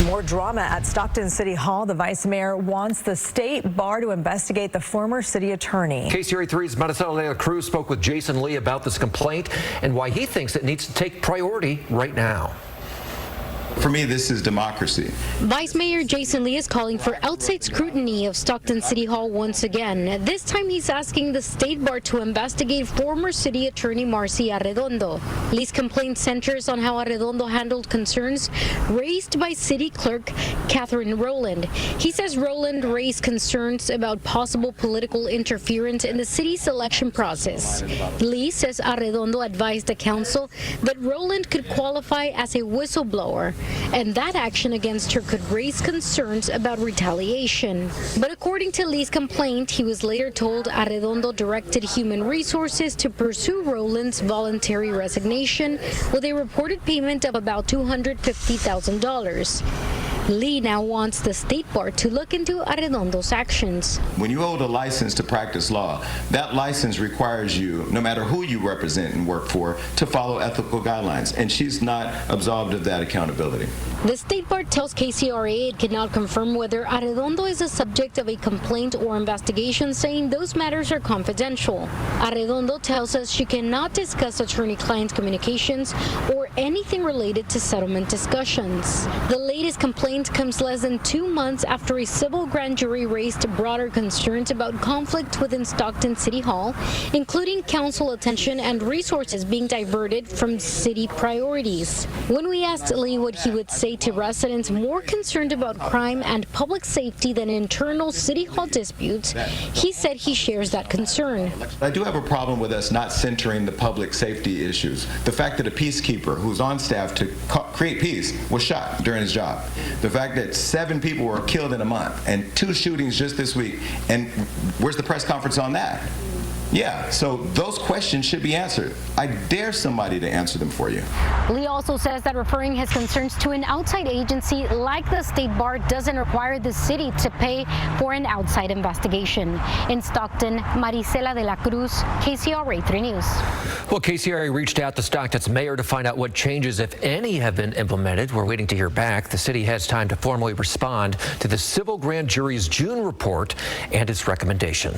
More drama at Stockton City Hall. The vice mayor wants the state bar to investigate the former city attorney. KCRA3's Maricela de la Cruz spoke with Jason Lee about this complaint and why he thinks it needs to take priority right now. For me, this is democracy. Vice Mayor Jason Lee is calling for outside scrutiny of Stockton City Hall once again. This time he's asking the state bar to investigate former City Attorney Marci Arredondo. Lee's complaint centers on how Arredondo handled concerns raised by City Clerk Catherine Rowland. He says Rowland raised concerns about possible political interference in the city's election process. Lee says Arredondo advised the council that Rowland could qualify as a whistleblower, and that action against her could raise concerns about retaliation. But according to Lee's complaint, he was later told Arredondo directed Human Resources to pursue Rowland's voluntary resignation with a reported payment of about $250,000. Lee now wants the state bar to look into Arredondo's actions. When you hold a license to practice law, that license requires you, no matter who you represent and work for, to follow ethical guidelines, and she's not absolved of that accountability. The state bar tells KCRA it cannot confirm whether Arredondo is the subject of a complaint or investigation, saying those matters are confidential. Arredondo tells us she cannot discuss attorney-client communications or anything related to settlement discussions. The latest complaint comes less than 2 months after a civil grand jury raised broader concerns about conflict within Stockton City Hall, including council attention and resources being diverted from city priorities. When we asked Lee what he would say to residents more concerned about crime and public safety than internal City Hall disputes, he said he shares that concern. I do have a problem with us not centering the public safety issues. The fact that a peacekeeper who's on staff to create peace was shot during his job. The fact that 7 people were killed in a month and 2 shootings just this week, and where's the press conference on that? Yeah, so those questions should be answered. I dare somebody to answer them for you. Lee also says that referring his concerns to an outside agency like the state bar doesn't require the city to pay for an outside investigation. In Stockton, Maricela de la Cruz, KCRA 3 News. Well, KCRA reached out to Stockton's mayor to find out what changes, if any, have been implemented. We're waiting to hear back. The city has time to formally respond to the civil grand jury's June report and its recommendations.